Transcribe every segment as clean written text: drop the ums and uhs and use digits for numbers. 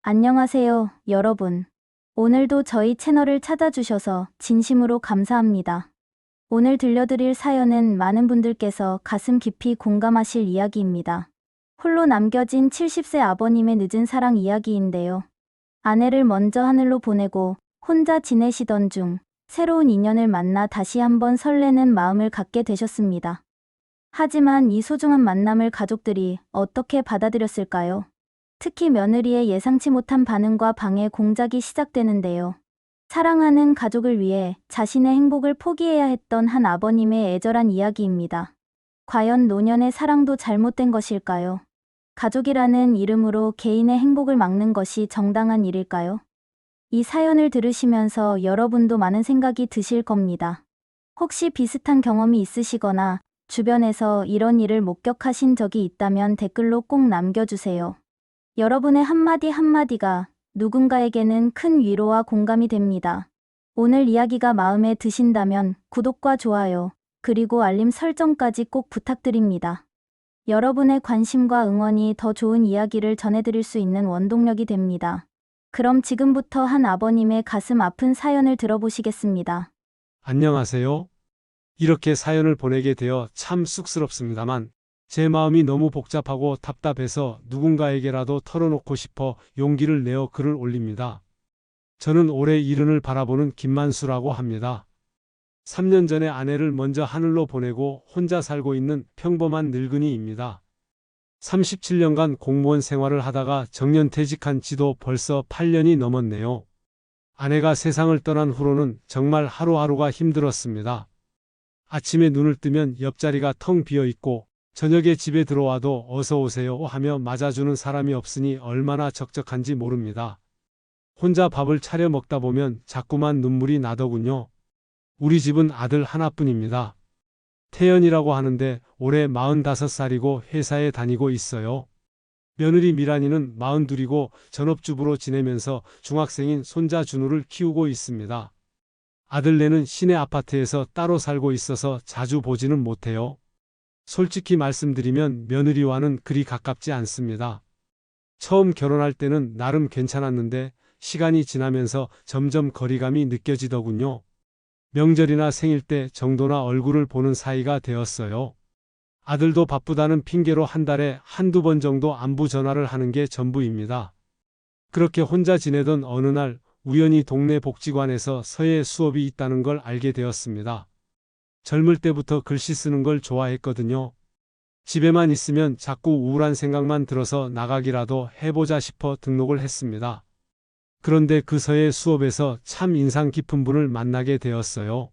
안녕하세요, 여러분. 오늘도 저희 채널을 찾아주셔서 진심으로 감사합니다. 오늘 들려드릴 사연은 많은 분들께서 가슴 깊이 공감하실 이야기입니다. 홀로 남겨진 70세 아버님의 늦은 사랑 이야기인데요. 아내를 먼저 하늘로 보내고 혼자 지내시던 중 새로운 인연을 만나 다시 한번 설레는 마음을 갖게 되셨습니다. 하지만 이 소중한 만남을 가족들이 어떻게 받아들였을까요? 특히 며느리의 예상치 못한 반응과 방해 공작이 시작되는데요. 사랑하는 가족을 위해 자신의 행복을 포기해야 했던 한 아버님의 애절한 이야기입니다. 과연 노년의 사랑도 잘못된 것일까요? 가족이라는 이름으로 개인의 행복을 막는 것이 정당한 일일까요? 이 사연을 들으시면서 여러분도 많은 생각이 드실 겁니다. 혹시 비슷한 경험이 있으시거나 주변에서 이런 일을 목격하신 적이 있다면 댓글로 꼭 남겨주세요. 여러분의 한마디 한마디가 누군가에게는 큰 위로와 공감이 됩니다. 오늘 이야기가 마음에 드신다면 구독과 좋아요, 그리고 알림 설정까지 꼭 부탁드립니다. 여러분의 관심과 응원이 더 좋은 이야기를 전해드릴 수 있는 원동력이 됩니다. 그럼 지금부터 한 아버님의 가슴 아픈 사연을 들어보시겠습니다. 안녕하세요. 이렇게 사연을 보내게 되어 참 쑥스럽습니다만 제 마음이 너무 복잡하고 답답해서 누군가에게라도 털어놓고 싶어 용기를 내어 글을 올립니다. 저는 올해 이른을 바라보는 김만수라고 합니다. 3년 전에 아내를 먼저 하늘로 보내고 혼자 살고 있는 평범한 늙은이입니다. 37년간 공무원 생활을 하다가 정년퇴직한 지도 벌써 8년이 넘었네요. 아내가 세상을 떠난 후로는 정말 하루하루가 힘들었습니다. 아침에 눈을 뜨면 옆자리가 텅 비어 있고 저녁에 집에 들어와도 어서 오세요 하며 맞아주는 사람이 없으니 얼마나 적적한지 모릅니다. 혼자 밥을 차려 먹다 보면 자꾸만 눈물이 나더군요. 우리 집은 아들 하나뿐입니다. 태연이라고 하는데 올해 45살이고 회사에 다니고 있어요. 며느리 미란이는 42이고 전업주부로 지내면서 중학생인 손자 준우를 키우고 있습니다. 아들네는 시내 아파트에서 따로 살고 있어서 자주 보지는 못해요. 솔직히 말씀드리면 며느리와는 그리 가깝지 않습니다. 처음 결혼할 때는 나름 괜찮았는데 시간이 지나면서 점점 거리감이 느껴지더군요. 명절이나 생일 때 정도나 얼굴을 보는 사이가 되었어요. 아들도 바쁘다는 핑계로 한 달에 한두 번 정도 안부 전화를 하는 게 전부입니다. 그렇게 혼자 지내던 어느 날 우연히 동네 복지관에서 서예 수업이 있다는 걸 알게 되었습니다. 젊을 때부터 글씨 쓰는 걸 좋아했거든요. 집에만 있으면 자꾸 우울한 생각만 들어서 나가기라도 해보자 싶어 등록을 했습니다. 그런데 그 서예 수업에서 참 인상 깊은 분을 만나게 되었어요.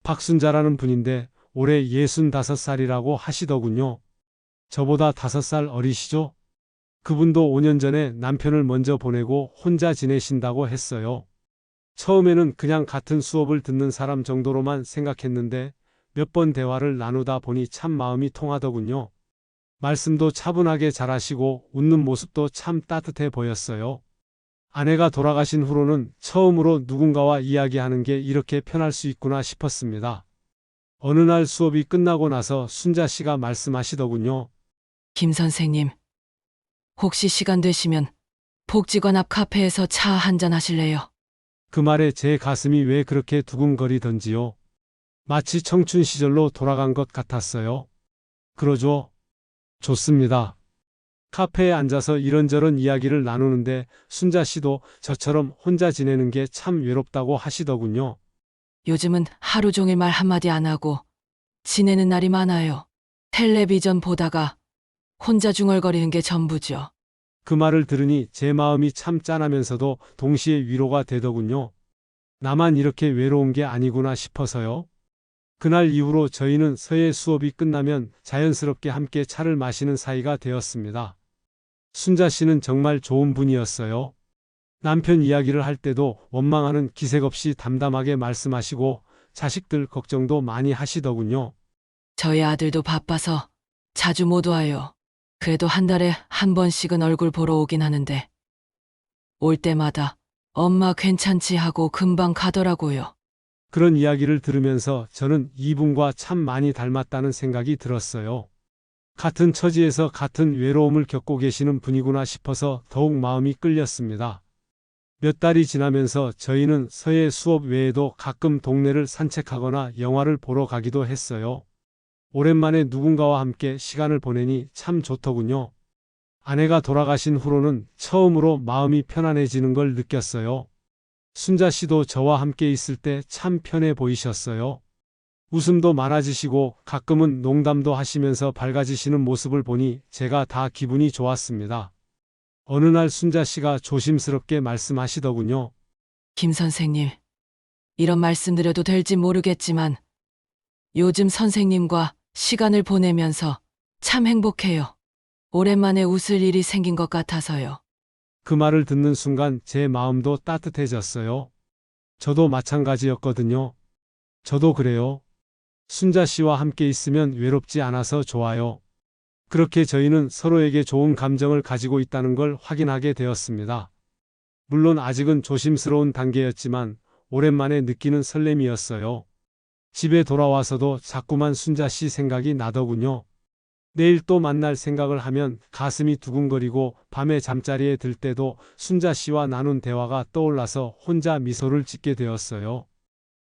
박순자라는 분인데 올해 65살이라고 하시더군요. 저보다 5살 어리시죠? 그분도 5년 전에 남편을 먼저 보내고 혼자 지내신다고 했어요. 처음에는 그냥 같은 수업을 듣는 사람 정도로만 생각했는데 몇 번 대화를 나누다 보니 참 마음이 통하더군요. 말씀도 차분하게 잘하시고 웃는 모습도 참 따뜻해 보였어요. 아내가 돌아가신 후로는 처음으로 누군가와 이야기하는 게 이렇게 편할 수 있구나 싶었습니다. 어느 날 수업이 끝나고 나서 순자 씨가 말씀하시더군요. 김 선생님, 혹시 시간 되시면 복지관 앞 카페에서 차 한잔 하실래요? 그 말에 제 가슴이 왜 그렇게 두근거리던지요. 마치 청춘 시절로 돌아간 것 같았어요. 그러죠. 좋습니다. 카페에 앉아서 이런저런 이야기를 나누는데 순자 씨도 저처럼 혼자 지내는 게 참 외롭다고 하시더군요. 요즘은 하루 종일 말 한마디 안 하고 지내는 날이 많아요. 텔레비전 보다가 혼자 중얼거리는 게 전부죠. 그 말을 들으니 제 마음이 참 짠하면서도 동시에 위로가 되더군요. 나만 이렇게 외로운 게 아니구나 싶어서요. 그날 이후로 저희는 서예 수업이 끝나면 자연스럽게 함께 차를 마시는 사이가 되었습니다. 순자 씨는 정말 좋은 분이었어요. 남편 이야기를 할 때도 원망하는 기색 없이 담담하게 말씀하시고 자식들 걱정도 많이 하시더군요. 저희 아들도 바빠서 자주 못 와요. 그래도 한 달에 한 번씩은 얼굴 보러 오긴 하는데 올 때마다 엄마 괜찮지 하고 금방 가더라고요. 그런 이야기를 들으면서 저는 이분과 참 많이 닮았다는 생각이 들었어요. 같은 처지에서 같은 외로움을 겪고 계시는 분이구나 싶어서 더욱 마음이 끌렸습니다. 몇 달이 지나면서 저희는 서예 수업 외에도 가끔 동네를 산책하거나 영화를 보러 가기도 했어요. 오랜만에 누군가와 함께 시간을 보내니 참 좋더군요. 아내가 돌아가신 후로는 처음으로 마음이 편안해지는 걸 느꼈어요. 순자 씨도 저와 함께 있을 때 참 편해 보이셨어요. 웃음도 많아지시고 가끔은 농담도 하시면서 밝아지시는 모습을 보니 제가 다 기분이 좋았습니다. 어느 날 순자 씨가 조심스럽게 말씀하시더군요. 김 선생님, 이런 말씀 드려도 될지 모르겠지만 요즘 선생님과 시간을 보내면서 참 행복해요. 오랜만에 웃을 일이 생긴 것 같아서요. 그 말을 듣는 순간 제 마음도 따뜻해졌어요. 저도 마찬가지였거든요. 저도 그래요. 순자 씨와 함께 있으면 외롭지 않아서 좋아요. 그렇게 저희는 서로에게 좋은 감정을 가지고 있다는 걸 확인하게 되었습니다. 물론 아직은 조심스러운 단계였지만 오랜만에 느끼는 설렘이었어요. 집에 돌아와서도 자꾸만 순자 씨 생각이 나더군요. 내일 또 만날 생각을 하면 가슴이 두근거리고 밤에 잠자리에 들 때도 순자 씨와 나눈 대화가 떠올라서 혼자 미소를 짓게 되었어요.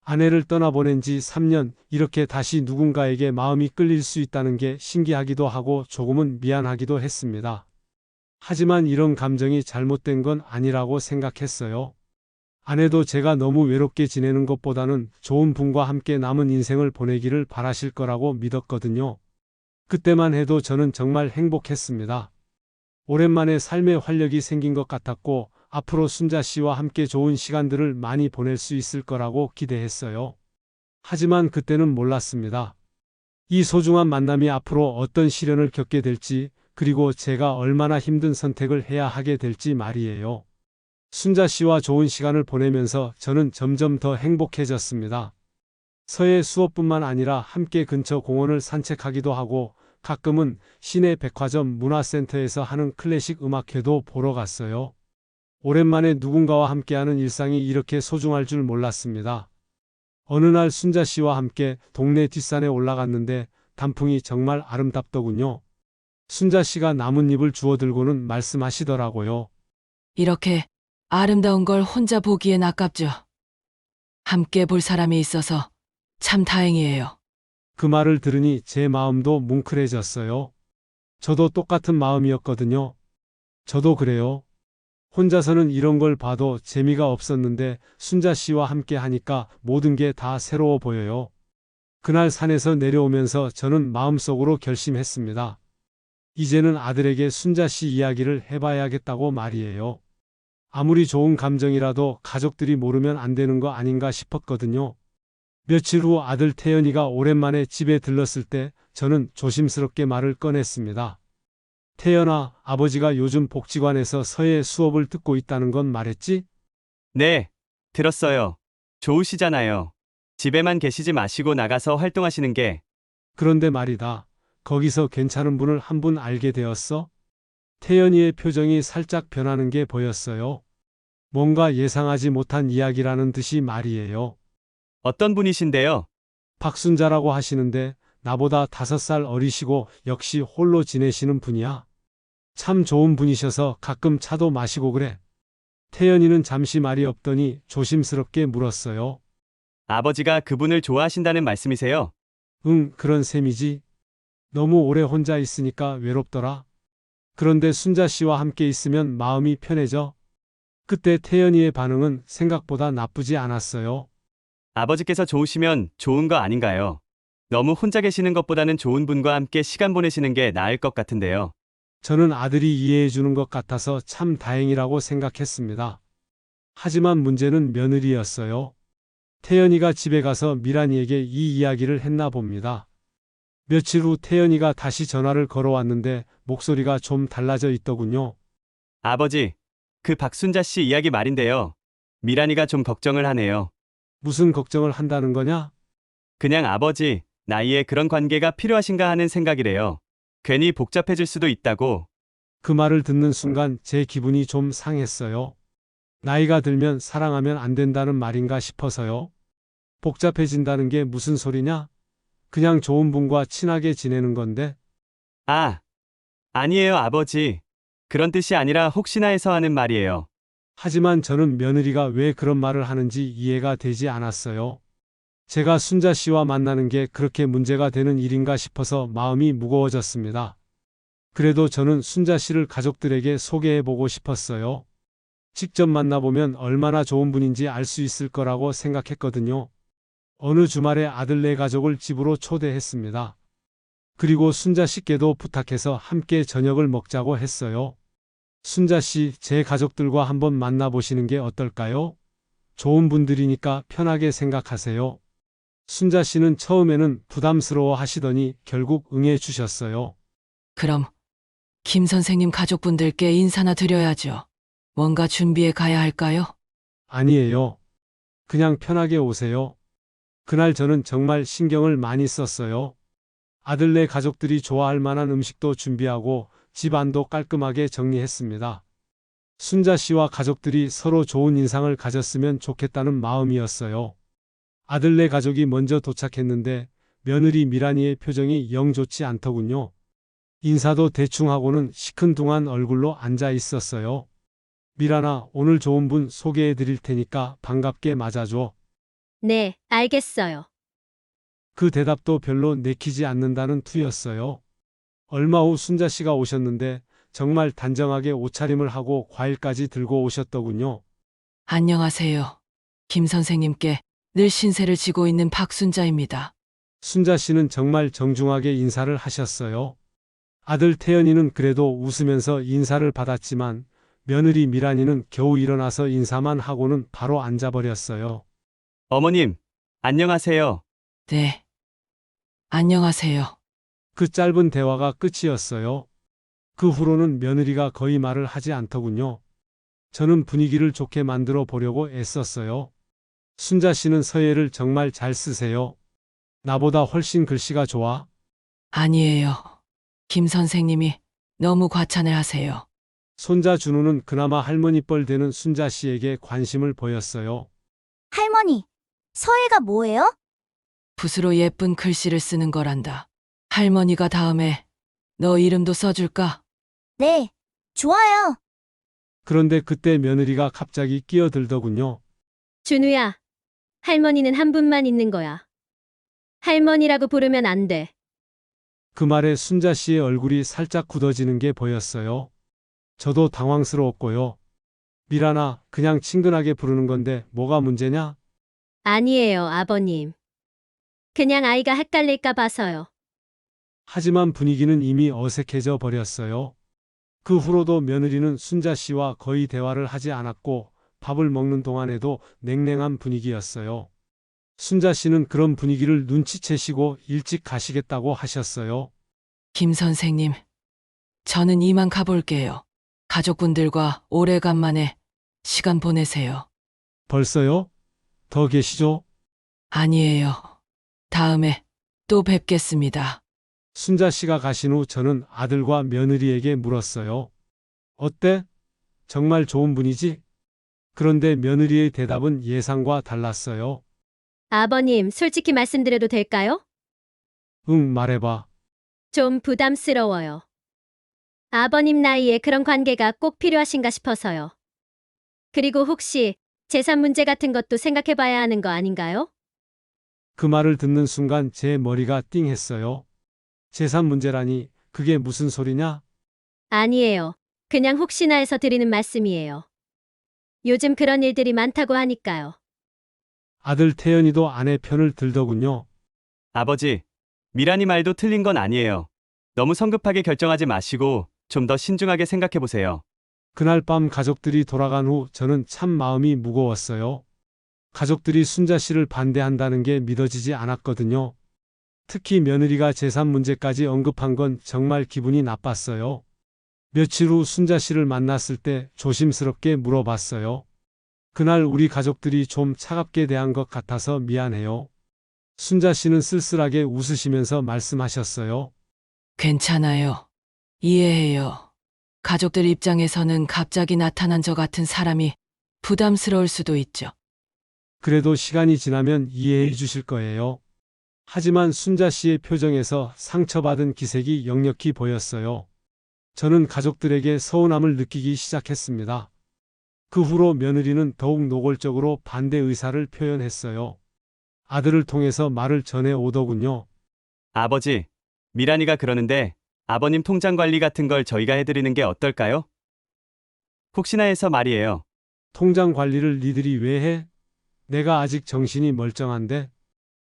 아내를 떠나보낸 지 3년, 이렇게 다시 누군가에게 마음이 끌릴 수 있다는 게 신기하기도 하고 조금은 미안하기도 했습니다. 하지만 이런 감정이 잘못된 건 아니라고 생각했어요. 아내도 제가 너무 외롭게 지내는 것보다는 좋은 분과 함께 남은 인생을 보내기를 바라실 거라고 믿었거든요. 그때만 해도 저는 정말 행복했습니다. 오랜만에 삶의 활력이 생긴 것 같았고 앞으로 순자 씨와 함께 좋은 시간들을 많이 보낼 수 있을 거라고 기대했어요. 하지만 그때는 몰랐습니다. 이 소중한 만남이 앞으로 어떤 시련을 겪게 될지, 그리고 제가 얼마나 힘든 선택을 해야 하게 될지 말이에요. 순자 씨와 좋은 시간을 보내면서 저는 점점 더 행복해졌습니다. 서예 수업뿐만 아니라 함께 근처 공원을 산책하기도 하고 가끔은 시내 백화점 문화센터에서 하는 클래식 음악회도 보러 갔어요. 오랜만에 누군가와 함께하는 일상이 이렇게 소중할 줄 몰랐습니다. 어느 날 순자 씨와 함께 동네 뒷산에 올라갔는데 단풍이 정말 아름답더군요. 순자 씨가 나뭇잎을 주워들고는 말씀하시더라고요. 이렇게 아름다운 걸 혼자 보기엔 아깝죠. 함께 볼 사람이 있어서 참 다행이에요. 그 말을 들으니 제 마음도 뭉클해졌어요. 저도 똑같은 마음이었거든요. 저도 그래요. 혼자서는 이런 걸 봐도 재미가 없었는데 순자 씨와 함께 하니까 모든 게 다 새로워 보여요. 그날 산에서 내려오면서 저는 마음속으로 결심했습니다. 이제는 아들에게 순자 씨 이야기를 해봐야겠다고 말이에요. 아무리 좋은 감정이라도 가족들이 모르면 안 되는 거 아닌가 싶었거든요. 며칠 후 아들 태연이가 오랜만에 집에 들렀을 때 저는 조심스럽게 말을 꺼냈습니다. 태연아, 아버지가 요즘 복지관에서 서예 수업을 듣고 있다는 건 말했지? 네, 들었어요. 좋으시잖아요. 집에만 계시지 마시고 나가서 활동하시는 게. 그런데 말이다. 거기서 괜찮은 분을 한 분 알게 되었어? 태연이의 표정이 살짝 변하는 게 보였어요. 뭔가 예상하지 못한 이야기라는 듯이 말이에요. 어떤 분이신데요? 박순자라고 하시는데 나보다 5살 어리시고 역시 홀로 지내시는 분이야. 참 좋은 분이셔서 가끔 차도 마시고 그래. 태연이는 잠시 말이 없더니 조심스럽게 물었어요. 아버지가 그분을 좋아하신다는 말씀이세요? 응, 그런 셈이지. 너무 오래 혼자 있으니까 외롭더라. 그런데 순자 씨와 함께 있으면 마음이 편해져. 그때 태연이의 반응은 생각보다 나쁘지 않았어요. 아버지께서 좋으시면 좋은 거 아닌가요? 너무 혼자 계시는 것보다는 좋은 분과 함께 시간 보내시는 게 나을 것 같은데요. 저는 아들이 이해해 주는 것 같아서 참 다행이라고 생각했습니다. 하지만 문제는 며느리였어요. 태연이가 집에 가서 미란이에게 이 이야기를 했나 봅니다. 며칠 후 태연이가 다시 전화를 걸어왔는데 목소리가 좀 달라져 있더군요. 아버지, 그 박순자 씨 이야기 말인데요. 미란이가 좀 걱정을 하네요. 무슨 걱정을 한다는 거냐? 그냥 아버지, 나이에 그런 관계가 필요하신가 하는 생각이래요. 괜히 복잡해질 수도 있다고. 그 말을 듣는 순간 제 기분이 좀 상했어요. 나이가 들면 사랑하면 안 된다는 말인가 싶어서요. 복잡해진다는 게 무슨 소리냐? 그냥 좋은 분과 친하게 지내는 건데. 아, 아니에요, 아버지. 그런 뜻이 아니라 혹시나 해서 하는 말이에요. 하지만 저는 며느리가 왜 그런 말을 하는지 이해가 되지 않았어요. 제가 순자 씨와 만나는 게 그렇게 문제가 되는 일인가 싶어서 마음이 무거워졌습니다. 그래도 저는 순자 씨를 가족들에게 소개해보고 싶었어요. 직접 만나보면 얼마나 좋은 분인지 알 수 있을 거라고 생각했거든요. 어느 주말에 아들네 가족을 집으로 초대했습니다. 그리고 순자 씨께도 부탁해서 함께 저녁을 먹자고 했어요. 순자 씨, 제 가족들과 한번 만나보시는 게 어떨까요? 좋은 분들이니까 편하게 생각하세요. 순자 씨는 처음에는 부담스러워 하시더니 결국 응해 주셨어요. 그럼 김 선생님 가족분들께 인사나 드려야죠. 뭔가 준비해 가야 할까요? 아니에요. 그냥 편하게 오세요. 그날 저는 정말 신경을 많이 썼어요. 아들네 가족들이 좋아할 만한 음식도 준비하고 집안도 깔끔하게 정리했습니다. 순자 씨와 가족들이 서로 좋은 인상을 가졌으면 좋겠다는 마음이었어요. 아들네 가족이 먼저 도착했는데 며느리 미란이의 표정이 영 좋지 않더군요. 인사도 대충 하고는 시큰둥한 얼굴로 앉아 있었어요. 미란아, 오늘 좋은 분 소개해 드릴 테니까 반갑게 맞아줘. 네, 알겠어요. 그 대답도 별로 내키지 않는다는 투였어요. 얼마 후 순자 씨가 오셨는데 정말 단정하게 옷차림을 하고 과일까지 들고 오셨더군요. 안녕하세요. 김 선생님께 늘 신세를 지고 있는 박순자입니다. 순자 씨는 정말 정중하게 인사를 하셨어요. 아들 태연이는 그래도 웃으면서 인사를 받았지만 며느리 미란이는 겨우 일어나서 인사만 하고는 바로 앉아버렸어요. 어머님, 안녕하세요. 네. 안녕하세요. 그 짧은 대화가 끝이었어요. 그 후로는 며느리가 거의 말을 하지 않더군요. 저는 분위기를 좋게 만들어 보려고 애썼어요. 순자 씨는 서예를 정말 잘 쓰세요. 나보다 훨씬 글씨가 좋아. 아니에요. 김 선생님이 너무 과찬을 하세요. 손자 준우는 그나마 할머니 뻘 되는 순자 씨에게 관심을 보였어요. 할머니, 서예가 뭐예요? 붓으로 예쁜 글씨를 쓰는 거란다. 할머니가 다음에 너 이름도 써줄까? 네, 좋아요. 그런데 그때 며느리가 갑자기 끼어들더군요. 준우야, 할머니는 한 분만 있는 거야. 할머니라고 부르면 안 돼. 그 말에 순자 씨의 얼굴이 살짝 굳어지는 게 보였어요. 저도 당황스러웠고요. 미란아, 그냥 친근하게 부르는 건데 뭐가 문제냐? 아니에요, 아버님. 그냥 아이가 헷갈릴까 봐서요. 하지만 분위기는 이미 어색해져 버렸어요. 그 후로도 며느리는 순자 씨와 거의 대화를 하지 않았고 밥을 먹는 동안에도 냉랭한 분위기였어요. 순자 씨는 그런 분위기를 눈치채시고 일찍 가시겠다고 하셨어요. 김 선생님, 저는 이만 가볼게요. 가족분들과 오래간만에 시간 보내세요. 벌써요? 더 계시죠? 아니에요. 다음에 또 뵙겠습니다. 순자 씨가 가신 후 저는 아들과 며느리에게 물었어요. 어때? 정말 좋은 분이지? 그런데 며느리의 대답은 예상과 달랐어요. 아버님, 솔직히 말씀드려도 될까요? 응, 말해봐. 좀 부담스러워요. 아버님 나이에 그런 관계가 꼭 필요하신가 싶어서요. 그리고 혹시 재산 문제 같은 것도 생각해 봐야 하는 거 아닌가요? 그 말을 듣는 순간 제 머리가 띵했어요. 재산 문제라니 그게 무슨 소리냐? 아니에요. 그냥 혹시나 해서 드리는 말씀이에요. 요즘 그런 일들이 많다고 하니까요. 아들 태연이도 아내 편을 들더군요. 아버지, 미란이 말도 틀린 건 아니에요. 너무 성급하게 결정하지 마시고 좀 더 신중하게 생각해 보세요. 그날 밤 가족들이 돌아간 후 저는 참 마음이 무거웠어요. 가족들이 순자 씨를 반대한다는 게 믿어지지 않았거든요. 특히 며느리가 재산 문제까지 언급한 건 정말 기분이 나빴어요. 며칠 후 순자 씨를 만났을 때 조심스럽게 물어봤어요. 그날 우리 가족들이 좀 차갑게 대한 것 같아서 미안해요. 순자 씨는 쓸쓸하게 웃으시면서 말씀하셨어요. 괜찮아요. 이해해요. 가족들 입장에서는 갑자기 나타난 저 같은 사람이 부담스러울 수도 있죠. 그래도 시간이 지나면 이해해 주실 거예요. 하지만 순자 씨의 표정에서 상처받은 기색이 역력히 보였어요. 저는 가족들에게 서운함을 느끼기 시작했습니다. 그 후로 며느리는 더욱 노골적으로 반대 의사를 표현했어요. 아들을 통해서 말을 전해 오더군요. 아버지, 미란이가 그러는데 아버님 통장 관리 같은 걸 저희가 해드리는 게 어떨까요? 혹시나 해서 말이에요. 통장 관리를 니들이 왜 해? 내가 아직 정신이 멀쩡한데?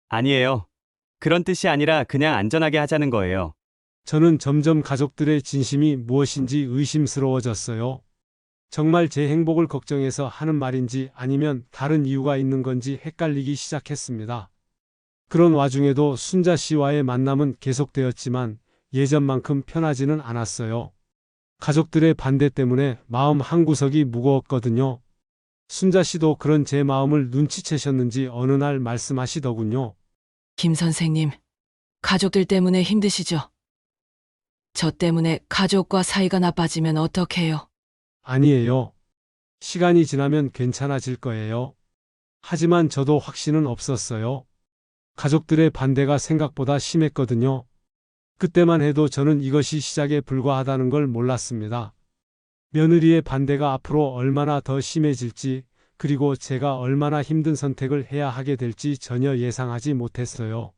아니에요. 그런 뜻이 아니라 그냥 안전하게 하자는 거예요. 저는 점점 가족들의 진심이 무엇인지 의심스러워졌어요. 정말 제 행복을 걱정해서 하는 말인지 아니면 다른 이유가 있는 건지 헷갈리기 시작했습니다. 그런 와중에도 순자 씨와의 만남은 계속되었지만 예전만큼 편하지는 않았어요. 가족들의 반대 때문에 마음 한구석이 무거웠거든요. 순자 씨도 그런 제 마음을 눈치채셨는지 어느 날 말씀하시더군요. 김 선생님, 가족들 때문에 힘드시죠? 저 때문에 가족과 사이가 나빠지면 어떡해요? 아니에요. 시간이 지나면 괜찮아질 거예요. 하지만 저도 확신은 없었어요. 가족들의 반대가 생각보다 심했거든요. 그때만 해도 저는 이것이 시작에 불과하다는 걸 몰랐습니다. 며느리의 반대가 앞으로 얼마나 더 심해질지, 그리고 제가 얼마나 힘든 선택을 해야 하게 될지 전혀 예상하지 못했어요.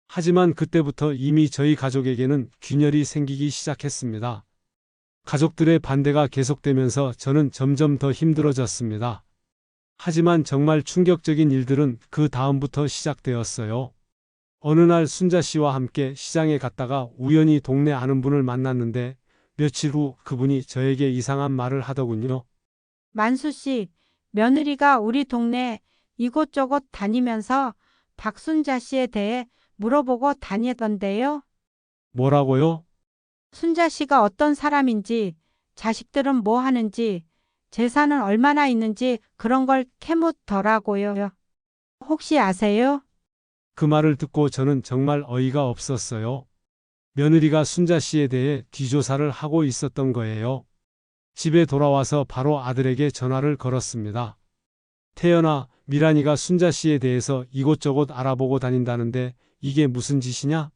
하지만 그때부터 이미 저희 가족에게는 균열이 생기기 시작했습니다. 가족들의 반대가 계속되면서 저는 점점 더 힘들어졌습니다. 하지만 정말 충격적인 일들은 그 다음부터 시작되었어요. 어느 날 순자 씨와 함께 시장에 갔다가 우연히 동네 아는 분을 만났는데 며칠 후 그분이 저에게 이상한 말을 하더군요. 만수 씨, 며느리가 우리 동네 이곳저곳 다니면서 박순자 씨에 대해 물어보고 다니던데요. 뭐라고요? 순자 씨가 어떤 사람인지, 자식들은 뭐 하는지, 재산은 얼마나 있는지 그런 걸 캐묻더라고요. 혹시 아세요? 그 말을 듣고 저는 정말 어이가 없었어요. 며느리가 순자 씨에 대해 뒤조사를 하고 있었던 거예요. 집에 돌아와서 바로 아들에게 전화를 걸었습니다. 태연아, 미란이가 순자 씨에 대해서 이곳저곳 알아보고 다닌다는데 이게 무슨 짓이냐?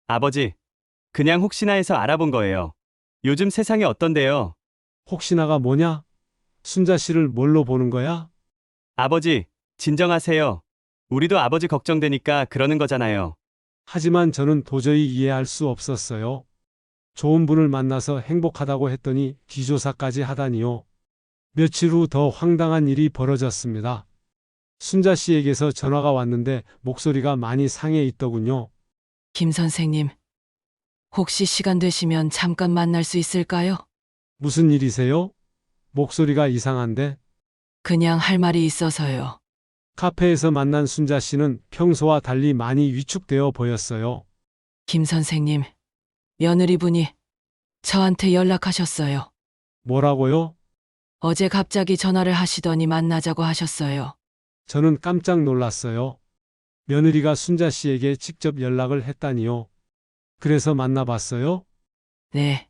아버지, 그냥 혹시나 해서 알아본 거예요. 요즘 세상이 어떤데요? 혹시나가 뭐냐? 순자 씨를 뭘로 보는 거야? 아버지, 진정하세요. 우리도 아버지 걱정되니까 그러는 거잖아요. 하지만 저는 도저히 이해할 수 없었어요. 좋은 분을 만나서 행복하다고 했더니 뒤조사까지 하다니요. 며칠 후 더 황당한 일이 벌어졌습니다. 순자 씨에게서 전화가 왔는데 목소리가 많이 상해 있더군요. 김 선생님, 혹시 시간 되시면 잠깐 만날 수 있을까요? 무슨 일이세요? 목소리가 이상한데? 그냥 할 말이 있어서요. 카페에서 만난 순자 씨는 평소와 달리 많이 위축되어 보였어요. 김 선생님, 며느리분이 저한테 연락하셨어요. 뭐라고요? 어제 갑자기 전화를 하시더니 만나자고 하셨어요. 저는 깜짝 놀랐어요. 며느리가 순자 씨에게 직접 연락을 했다니요. 그래서 만나봤어요? 네.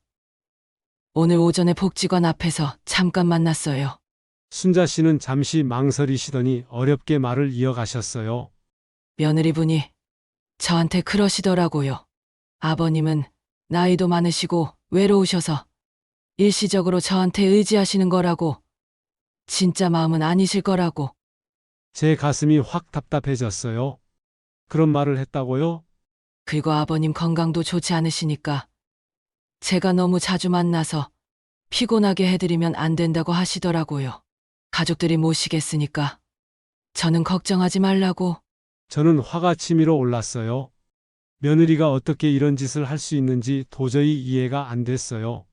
오늘 오전에 복지관 앞에서 잠깐 만났어요. 순자 씨는 잠시 망설이시더니 어렵게 말을 이어가셨어요. 며느리분이 저한테 그러시더라고요. 아버님은 나이도 많으시고 외로우셔서 일시적으로 저한테 의지하시는 거라고, 진짜 마음은 아니실 거라고. 제 가슴이 확 답답해졌어요. 그런 말을 했다고요? 그리고 아버님 건강도 좋지 않으시니까 제가 너무 자주 만나서 피곤하게 해드리면 안 된다고 하시더라고요. 가족들이 모시겠으니까 저는 걱정하지 말라고. 저는 화가 치밀어 올랐어요. 며느리가 어떻게 이런 짓을 할 수 있는지 도저히 이해가 안 됐어요.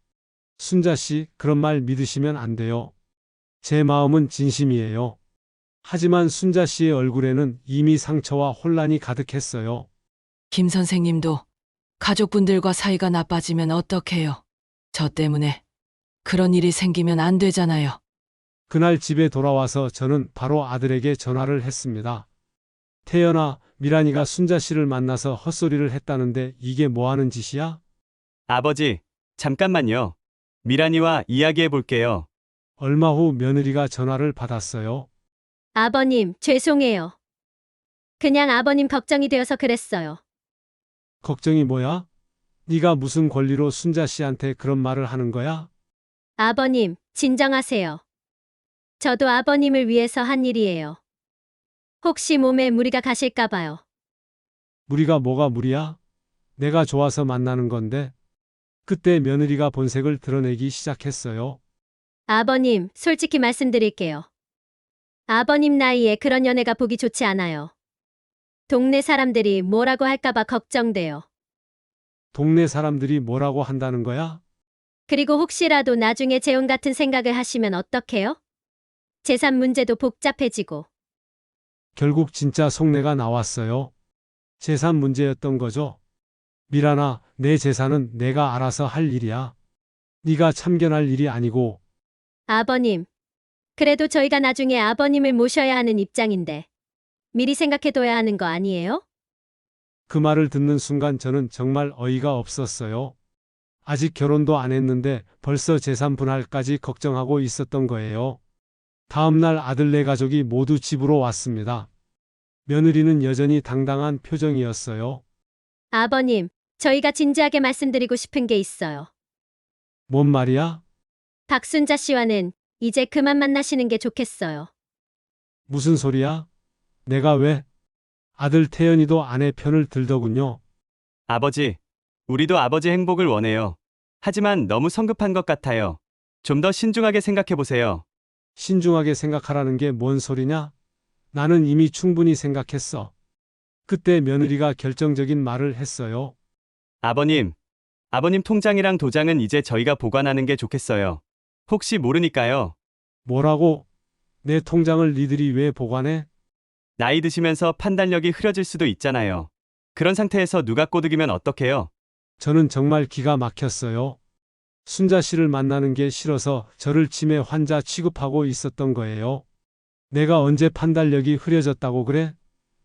순자 씨, 그런 말 믿으시면 안 돼요. 제 마음은 진심이에요. 하지만 순자 씨의 얼굴에는 이미 상처와 혼란이 가득했어요. 김 선생님도 가족분들과 사이가 나빠지면 어떡해요? 저 때문에 그런 일이 생기면 안 되잖아요. 그날 집에 돌아와서 저는 바로 아들에게 전화를 했습니다. 태연아, 미란이가 순자 씨를 만나서 헛소리를 했다는데 이게 뭐 하는 짓이야? 아버지, 잠깐만요. 미란이와 이야기해 볼게요. 얼마 후 며느리가 전화를 받았어요. 아버님, 죄송해요. 그냥 아버님 걱정이 되어서 그랬어요. 걱정이 뭐야? 네가 무슨 권리로 순자 씨한테 그런 말을 하는 거야? 아버님, 진정하세요. 저도 아버님을 위해서 한 일이에요. 혹시 몸에 무리가 가실까봐요. 무리가 뭐가 무리야? 내가 좋아서 만나는 건데. 그때 며느리가 본색을 드러내기 시작했어요. 아버님, 솔직히 말씀드릴게요. 아버님 나이에 그런 연애가 보기 좋지 않아요. 동네 사람들이 뭐라고 할까봐 걱정돼요. 동네 사람들이 뭐라고 한다는 거야? 그리고 혹시라도 나중에 재혼 같은 생각을 하시면 어떡해요? 재산 문제도 복잡해지고. 결국 진짜 속내가 나왔어요. 재산 문제였던 거죠. 미란아, 내 재산은 내가 알아서 할 일이야. 네가 참견할 일이 아니고. 아버님, 그래도 저희가 나중에 아버님을 모셔야 하는 입장인데 미리 생각해둬야 하는 거 아니에요? 그 말을 듣는 순간 저는 정말 어이가 없었어요. 아직 결혼도 안 했는데 벌써 재산 분할까지 걱정하고 있었던 거예요. 다음 날 아들네 가족이 모두 집으로 왔습니다. 며느리는 여전히 당당한 표정이었어요. 아버님, 저희가 진지하게 말씀드리고 싶은 게 있어요. 뭔 말이야? 박순자 씨와는 이제 그만 만나시는 게 좋겠어요. 무슨 소리야? 내가 왜? 아들 태연이도 아내 편을 들더군요. 아버지, 우리도 아버지 행복을 원해요. 하지만 너무 성급한 것 같아요. 좀 더 신중하게 생각해 보세요. 신중하게 생각하라는 게 뭔 소리냐? 나는 이미 충분히 생각했어. 그때 며느리가 결정적인 말을 했어요. 아버님 통장이랑 도장은 이제 저희가 보관하는 게 좋겠어요. 혹시 모르니까요. 뭐라고? 내 통장을 니들이 왜 보관해? 나이 드시면서 판단력이 흐려질 수도 있잖아요. 그런 상태에서 누가 꼬드기면 어떡해요? 저는 정말 기가 막혔어요. 순자 씨를 만나는 게 싫어서 저를 치매 환자 취급하고 있었던 거예요. 내가 언제 판단력이 흐려졌다고 그래?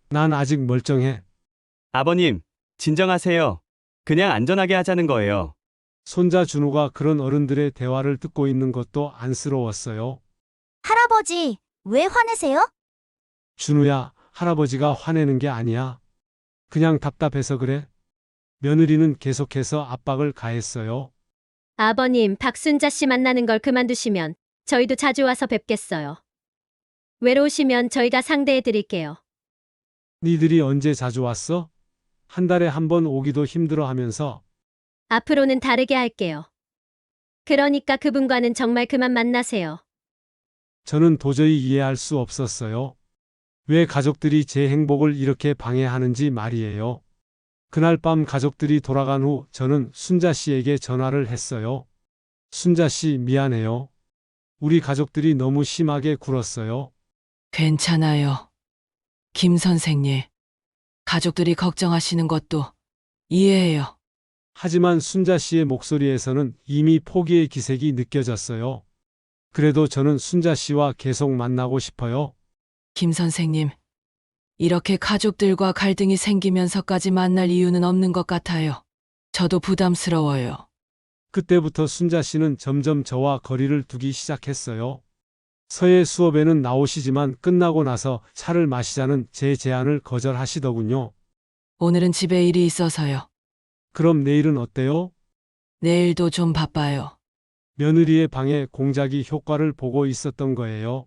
난 아직 멀쩡해. 아버님, 진정하세요. 그냥 안전하게 하자는 거예요. 손자 준우가 그런 어른들의 대화를 듣고 있는 것도 안쓰러웠어요. 할아버지, 왜 화내세요? 준우야, 할아버지가 화내는 게 아니야. 그냥 답답해서 그래. 며느리는 계속해서 압박을 가했어요. 아버님, 박순자 씨 만나는 걸 그만두시면 저희도 자주 와서 뵙겠어요. 외로우시면 저희가 상대해 드릴게요. 니들이 언제 자주 왔어? 한 달에 한 번 오기도 힘들어 하면서. 앞으로는 다르게 할게요. 그러니까 그분과는 정말 그만 만나세요. 저는 도저히 이해할 수 없었어요. 왜 가족들이 제 행복을 이렇게 방해하는지 말이에요. 그날 밤 가족들이 돌아간 후 저는 순자 씨에게 전화를 했어요. 순자 씨, 미안해요. 우리 가족들이 너무 심하게 굴었어요. 괜찮아요. 김 선생님. 가족들이 걱정하시는 것도 이해해요. 하지만 순자 씨의 목소리에서는 이미 포기의 기색이 느껴졌어요. 그래도 저는 순자 씨와 계속 만나고 싶어요. 김 선생님. 이렇게 가족들과 갈등이 생기면서까지 만날 이유는 없는 것 같아요. 저도 부담스러워요. 그때부터 순자 씨는 점점 저와 거리를 두기 시작했어요. 서예 수업에는 나오시지만 끝나고 나서 차를 마시자는 제 제안을 거절하시더군요. 오늘은 집에 일이 있어서요. 그럼 내일은 어때요? 내일도 좀 바빠요. 며느리의 방해 공작이 효과를 보고 있었던 거예요.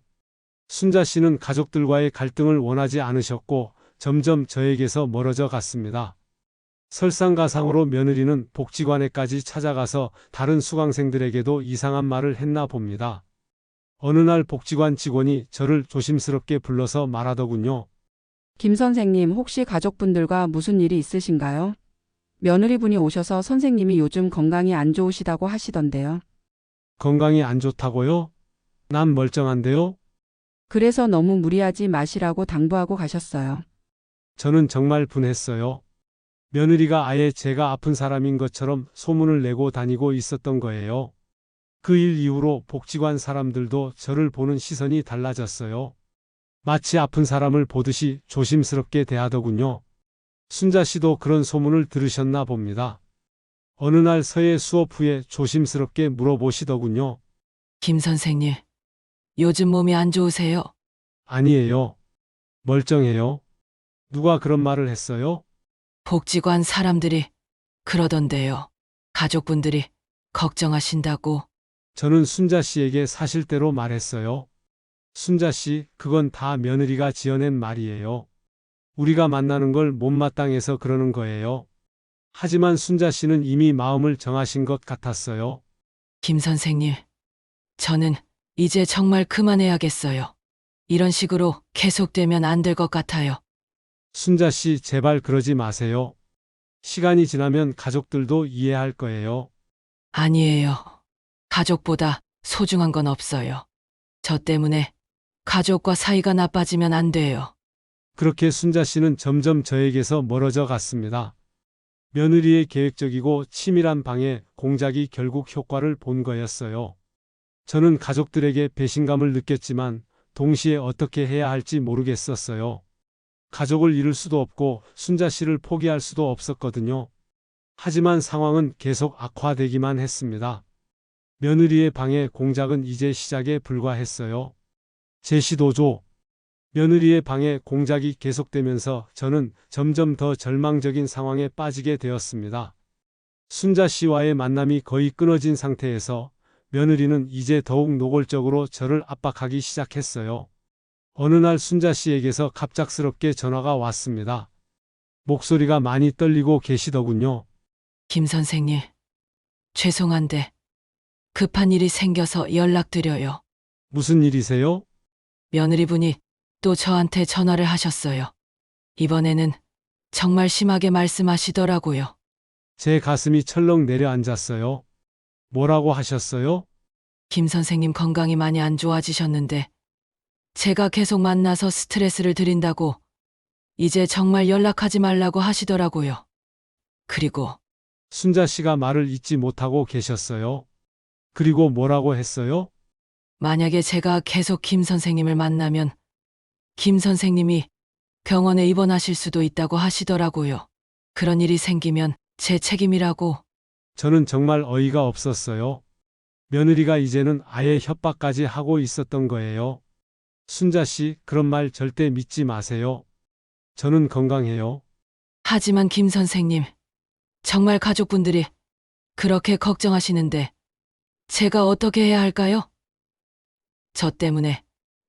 순자 씨는 가족들과의 갈등을 원하지 않으셨고 점점 저에게서 멀어져 갔습니다. 설상가상으로 며느리는 복지관에까지 찾아가서 다른 수강생들에게도 이상한 말을 했나 봅니다. 어느 날 복지관 직원이 저를 조심스럽게 불러서 말하더군요. 김 선생님, 혹시 가족분들과 무슨 일이 있으신가요? 며느리분이 오셔서 선생님이 요즘 건강이 안 좋으시다고 하시던데요. 건강이 안 좋다고요? 난 멀쩡한데요? 그래서 너무 무리하지 마시라고 당부하고 가셨어요. 저는 정말 분했어요. 며느리가 아예 제가 아픈 사람인 것처럼 소문을 내고 다니고 있었던 거예요. 그 일 이후로 복지관 사람들도 저를 보는 시선이 달라졌어요. 마치 아픈 사람을 보듯이 조심스럽게 대하더군요. 순자 씨도 그런 소문을 들으셨나 봅니다. 어느 날 서예 수업 후에 조심스럽게 물어보시더군요. 김 선생님. 요즘 몸이 안 좋으세요? 아니에요. 멀쩡해요. 누가 그런 말을 했어요? 복지관 사람들이 그러던데요. 가족분들이 걱정하신다고. 저는 순자 씨에게 사실대로 말했어요. 순자 씨, 그건 다 며느리가 지어낸 말이에요. 우리가 만나는 걸 못마땅해서 그러는 거예요. 하지만 순자 씨는 이미 마음을 정하신 것 같았어요. 김 선생님, 저는 이제 정말 그만해야겠어요. 이런 식으로 계속되면 안 될 것 같아요. 순자 씨, 제발 그러지 마세요. 시간이 지나면 가족들도 이해할 거예요. 아니에요. 가족보다 소중한 건 없어요. 저 때문에 가족과 사이가 나빠지면 안 돼요. 그렇게 순자 씨는 점점 저에게서 멀어져 갔습니다. 며느리의 계획적이고 치밀한 방해 공작이 결국 효과를 본 거였어요. 저는 가족들에게 배신감을 느꼈지만 동시에 어떻게 해야 할지 모르겠었어요. 가족을 잃을 수도 없고 순자 씨를 포기할 수도 없었거든요. 하지만 상황은 계속 악화되기만 했습니다. 며느리의 방해 공작은 이제 시작에 불과했어요. 제 시도조. 며느리의 방해 공작이 계속되면서 저는 점점 더 절망적인 상황에 빠지게 되었습니다. 순자 씨와의 만남이 거의 끊어진 상태에서 며느리는 이제 더욱 노골적으로 저를 압박하기 시작했어요. 어느 날 순자 씨에게서 갑작스럽게 전화가 왔습니다. 목소리가 많이 떨리고 계시더군요. 김 선생님, 죄송한데 급한 일이 생겨서 연락드려요. 무슨 일이세요? 며느리분이 또 저한테 전화를 하셨어요. 이번에는 정말 심하게 말씀하시더라고요. 제 가슴이 철렁 내려앉았어요. 뭐라고 하셨어요? 김 선생님 건강이 많이 안 좋아지셨는데 제가 계속 만나서 스트레스를 드린다고 이제 정말 연락하지 말라고 하시더라고요. 그리고 순자 씨가 말을 잇지 못하고 계셨어요. 그리고 뭐라고 했어요? 만약에 제가 계속 김 선생님을 만나면 김 선생님이 병원에 입원하실 수도 있다고 하시더라고요. 그런 일이 생기면 제 책임이라고. 저는 정말 어이가 없었어요. 며느리가 이제는 아예 협박까지 하고 있었던 거예요. 순자 씨, 그런 말 절대 믿지 마세요. 저는 건강해요. 하지만 김 선생님, 정말 가족분들이 그렇게 걱정하시는데 제가 어떻게 해야 할까요? 저 때문에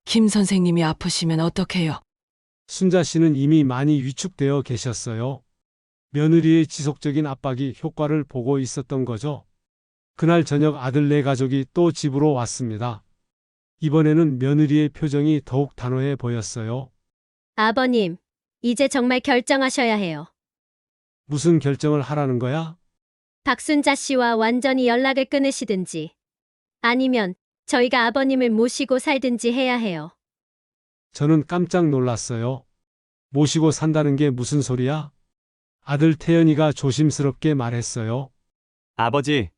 김 선생님이 아프시면 어떡해요? 순자 씨는 이미 많이 위축되어 계셨어요. 며느리의 지속적인 압박이 효과를 보고 있었던 거죠. 그날 저녁 아들네 가족이 또 집으로 왔습니다. 이번에는 며느리의 표정이 더욱 단호해 보였어요. 아버님, 이제 정말 결정하셔야 해요. 무슨 결정을 하라는 거야? 박순자 씨와 완전히 연락을 끊으시든지 아니면 저희가 아버님을 모시고 살든지 해야 해요. 저는 깜짝 놀랐어요. 모시고 산다는 게 무슨 소리야? 아들 태연이가 조심스럽게 말했어요. 아버지,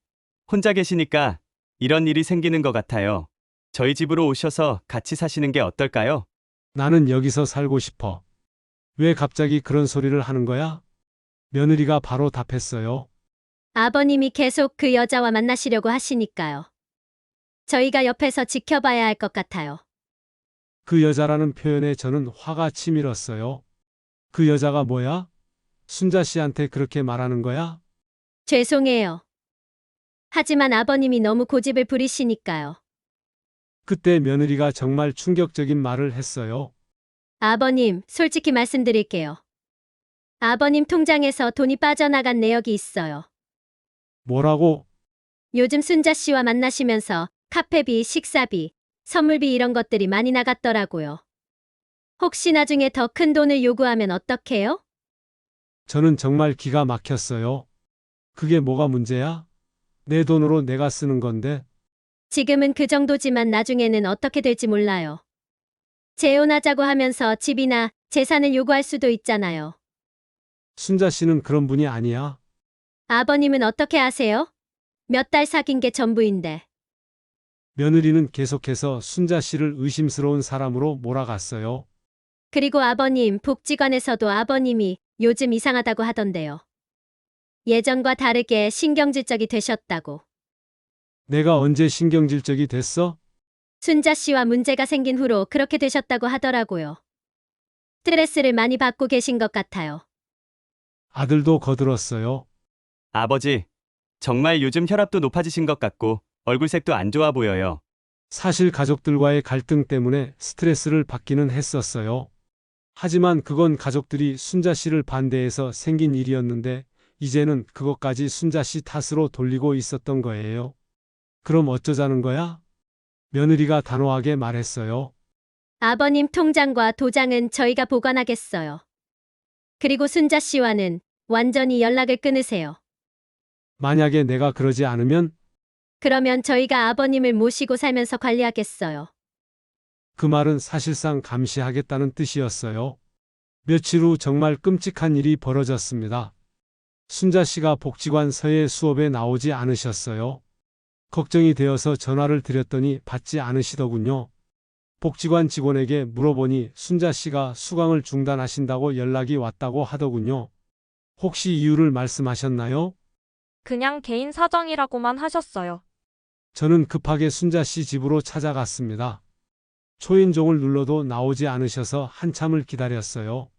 혼자 계시니까 이런 일이 생기는 것 같아요. 저희 집으로 오셔서 같이 사시는 게 어떨까요? 나는 여기서 살고 싶어. 왜 갑자기 그런 소리를 하는 거야? 며느리가 바로 답했어요. 아버님이 계속 그 여자와 만나시려고 하시니까요. 저희가 옆에서 지켜봐야 할 것 같아요. 그 여자라는 표현에 저는 화가 치밀었어요. 그 여자가 뭐야? 순자 씨한테 그렇게 말하는 거야? 죄송해요. 하지만 아버님이 너무 고집을 부리시니까요. 그때 며느리가 정말 충격적인 말을 했어요. 아버님, 솔직히 말씀드릴게요. 아버님 통장에서 돈이 빠져나간 내역이 있어요. 뭐라고? 요즘 순자 씨와 만나시면서 카페비, 식사비, 선물비 이런 것들이 많이 나갔더라고요. 혹시 나중에 더 큰 돈을 요구하면 어떡해요? 저는 정말 기가 막혔어요. 그게 뭐가 문제야? 내 돈으로 내가 쓰는 건데. 지금은 그 정도지만 나중에는 어떻게 될지 몰라요. 재혼하자고 하면서 집이나 재산을 요구할 수도 있잖아요. 순자 씨는 그런 분이 아니야. 아버님은 어떻게 아세요? 몇 달 사귄 게 전부인데. 며느리는 계속해서 순자 씨를 의심스러운 사람으로 몰아갔어요. 그리고 아버님, 복지관에서도 아버님이 요즘 이상하다고 하던데요. 예전과 다르게 신경질적이 되셨다고. 내가 언제 신경질적이 됐어? 순자 씨와 문제가 생긴 후로 그렇게 되셨다고 하더라고요. 스트레스를 많이 받고 계신 것 같아요. 아들도 거들었어요. 아버지, 정말 요즘 혈압도 높아지신 것 같고 얼굴색도 안 좋아 보여요. 사실 가족들과의 갈등 때문에 스트레스를 받기는 했었어요. 하지만 그건 가족들이 순자 씨를 반대해서 생긴 일이었는데 이제는 그것까지 순자 씨 탓으로 돌리고 있었던 거예요. 그럼 어쩌자는 거야? 며느리가 단호하게 말했어요. 아버님 통장과 도장은 저희가 보관하겠어요. 그리고 순자 씨와는 완전히 연락을 끊으세요. 만약에 내가 그러지 않으면 그러면 저희가 아버님을 모시고 살면서 관리하겠어요. 그 말은 사실상 감시하겠다는 뜻이었어요. 며칠 후 정말 끔찍한 일이 벌어졌습니다. 순자 씨가 복지관 서예 수업에 나오지 않으셨어요. 걱정이 되어서 전화를 드렸더니 받지 않으시더군요. 복지관 직원에게 물어보니 순자 씨가 수강을 중단하신다고 연락이 왔다고 하더군요. 혹시 이유를 말씀하셨나요? 그냥 개인 사정이라고만 하셨어요. 저는 급하게 순자 씨 집으로 찾아갔습니다. 초인종을 눌러도 나오지 않으셔서 한참을 기다렸어요.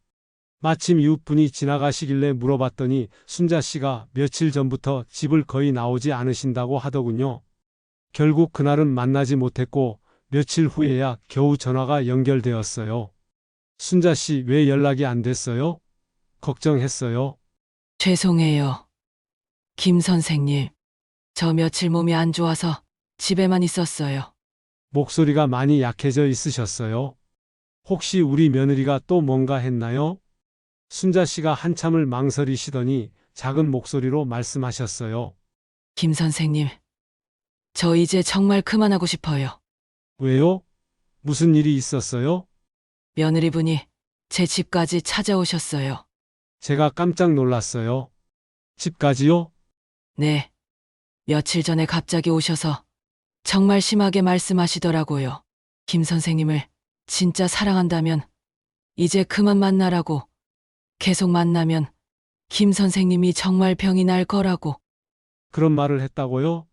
마침 이웃분이 지나가시길래 물어봤더니 순자 씨가 며칠 전부터 집을 거의 나오지 않으신다고 하더군요. 결국 그날은 만나지 못했고 며칠 후에야 겨우 전화가 연결되었어요. 순자 씨 왜 연락이 안 됐어요? 걱정했어요. 죄송해요. 김 선생님. 저 며칠 몸이 안 좋아서 집에만 있었어요. 목소리가 많이 약해져 있으셨어요. 혹시 우리 며느리가 또 뭔가 했나요? 순자 씨가 한참을 망설이시더니 작은 목소리로 말씀하셨어요. 김 선생님. 저 이제 정말 그만하고 싶어요. 왜요? 무슨 일이 있었어요? 며느리분이 제 집까지 찾아오셨어요. 제가 깜짝 놀랐어요. 집까지요? 네. 며칠 전에 갑자기 오셔서 정말 심하게 말씀하시더라고요. 김 선생님을 진짜 사랑한다면 이제 그만 만나라고. 계속 만나면 김 선생님이 정말 병이 날 거라고. 그런 말을 했다고요?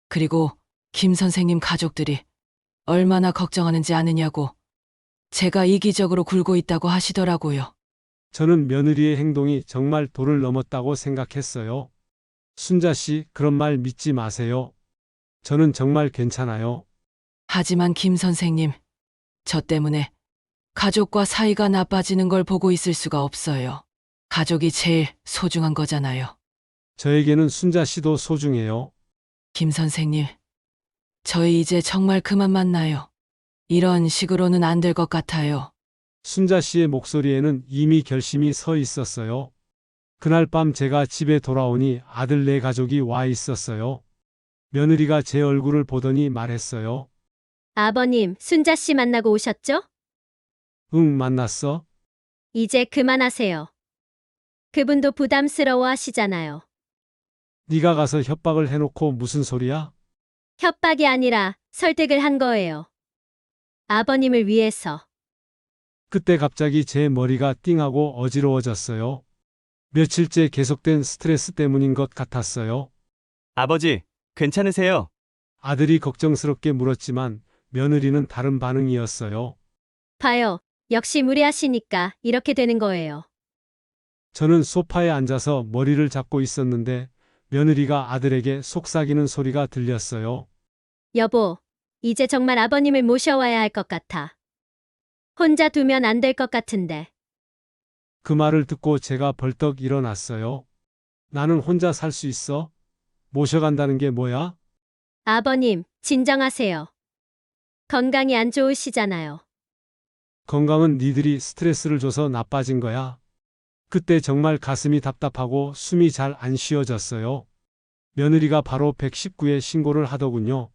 그리고 김 선생님 가족들이 얼마나 걱정하는지 아느냐고. 제가 이기적으로 굴고 있다고 하시더라고요. 저는 며느리의 행동이 정말 도를 넘었다고 생각했어요. 순자 씨, 그런 말 믿지 마세요. 저는 정말 괜찮아요. 하지만 김 선생님, 저 때문에 가족과 사이가 나빠지는 걸 보고 있을 수가 없어요. 가족이 제일 소중한 거잖아요. 저에게는 순자 씨도 소중해요. 김 선생님, 저희 이제 정말 그만 만나요. 이런 식으로는 안 될 것 같아요. 순자 씨의 목소리에는 이미 결심이 서 있었어요. 그날 밤 제가 집에 돌아오니 아들 네 가족이 와 있었어요. 며느리가 제 얼굴을 보더니 말했어요. 아버님, 순자 씨 만나고 오셨죠? 응, 만났어? 이제 그만하세요. 그분도 부담스러워 하시잖아요. 네가 가서 협박을 해놓고 무슨 소리야? 협박이 아니라 설득을 한 거예요. 아버님을 위해서. 그때 갑자기 제 머리가 띵하고 어지러워졌어요. 며칠째 계속된 스트레스 때문인 것 같았어요. 아버지, 괜찮으세요? 아들이 걱정스럽게 물었지만 며느리는 다른 반응이었어요. 봐요. 역시 무리하시니까 이렇게 되는 거예요. 저는 소파에 앉아서 머리를 잡고 있었는데 며느리가 아들에게 속삭이는 소리가 들렸어요. 여보, 이제 정말 아버님을 모셔와야 할 것 같아. 혼자 두면 안 될 것 같은데. 그 말을 듣고 제가 벌떡 일어났어요. 나는 혼자 살 수 있어? 모셔간다는 게 뭐야? 아버님, 진정하세요. 건강이 안 좋으시잖아요. 건강은 니들이 스트레스를 줘서 나빠진 거야. 그때 정말 가슴이 답답하고 숨이 잘 안 쉬어졌어요. 며느리가 바로 119에 신고를 하더군요.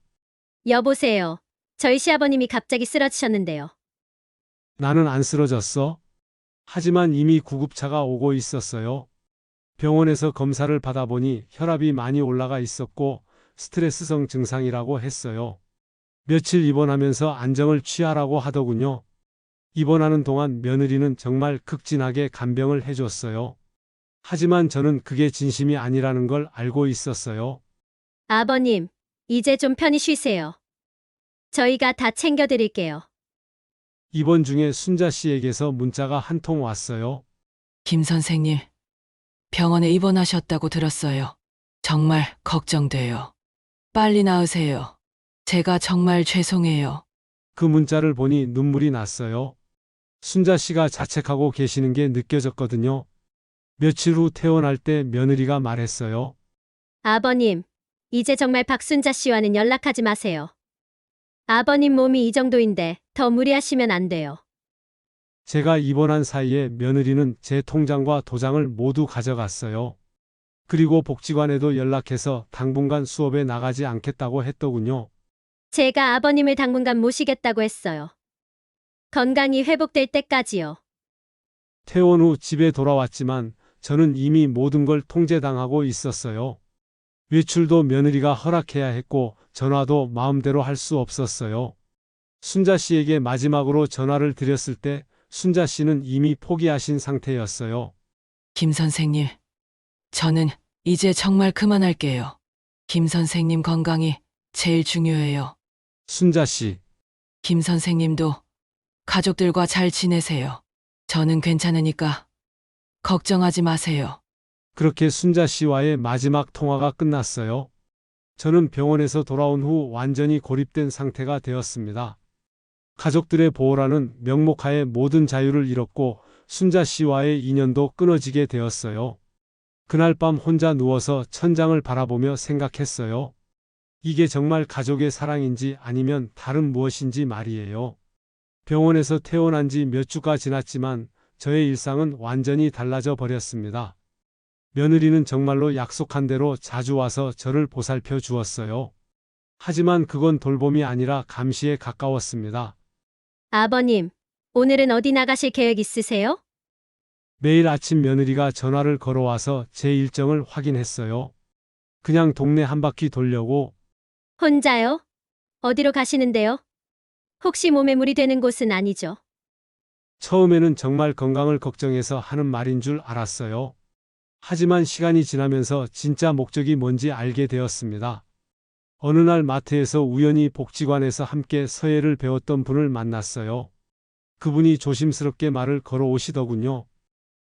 여보세요. 저희 시아버님이 갑자기 쓰러지셨는데요. 나는 안 쓰러졌어. 하지만 이미 구급차가 오고 있었어요. 병원에서 검사를 받아보니 혈압이 많이 올라가 있었고 스트레스성 증상이라고 했어요. 며칠 입원하면서 안정을 취하라고 하더군요. 입원하는 동안 며느리는 정말 극진하게 간병을 해줬어요. 하지만 저는 그게 진심이 아니라는 걸 알고 있었어요. 아버님, 이제 좀 편히 쉬세요. 저희가 다 챙겨드릴게요. 입원 중에 순자 씨에게서 문자가 한 통 왔어요. 김 선생님, 병원에 입원하셨다고 들었어요. 정말 걱정돼요. 빨리 나으세요. 제가 정말 죄송해요. 그 문자를 보니 눈물이 났어요. 순자 씨가 자책하고 계시는 게 느껴졌거든요. 며칠 후 퇴원할 때 며느리가 말했어요. 아버님, 이제 정말 박순자 씨와는 연락하지 마세요. 아버님 몸이 이 정도인데 더 무리하시면 안 돼요. 제가 입원한 사이에 며느리는 제 통장과 도장을 모두 가져갔어요. 그리고 복지관에도 연락해서 당분간 수업에 나가지 않겠다고 했더군요. 제가 아버님을 당분간 모시겠다고 했어요. 건강이 회복될 때까지요. 퇴원 후 집에 돌아왔지만 저는 이미 모든 걸 통제당하고 있었어요. 외출도 며느리가 허락해야 했고 전화도 마음대로 할 수 없었어요. 순자 씨에게 마지막으로 전화를 드렸을 때 순자 씨는 이미 포기하신 상태였어요. 김 선생님, 저는 이제 정말 그만할게요. 김 선생님 건강이 제일 중요해요. 순자 씨, 김 선생님도 가족들과 잘 지내세요. 저는 괜찮으니까 걱정하지 마세요. 그렇게 순자 씨와의 마지막 통화가 끝났어요. 저는 병원에서 돌아온 후 완전히 고립된 상태가 되었습니다. 가족들의 보호라는 명목하에 모든 자유를 잃었고 순자 씨와의 인연도 끊어지게 되었어요. 그날 밤 혼자 누워서 천장을 바라보며 생각했어요. 이게 정말 가족의 사랑인지 아니면 다른 무엇인지 말이에요. 병원에서 퇴원한 지 몇 주가 지났지만 저의 일상은 완전히 달라져 버렸습니다. 며느리는 정말로 약속한 대로 자주 와서 저를 보살펴 주었어요. 하지만 그건 돌봄이 아니라 감시에 가까웠습니다. 아버님, 오늘은 어디 나가실 계획 있으세요? 매일 아침 며느리가 전화를 걸어와서 제 일정을 확인했어요. 그냥 동네 한 바퀴 돌려고. 혼자요? 어디로 가시는데요? 혹시 몸에 무리 되는 곳은 아니죠? 처음에는 정말 건강을 걱정해서 하는 말인 줄 알았어요. 하지만 시간이 지나면서 진짜 목적이 뭔지 알게 되었습니다. 어느 날 마트에서 우연히 복지관에서 함께 서예를 배웠던 분을 만났어요. 그분이 조심스럽게 말을 걸어오시더군요.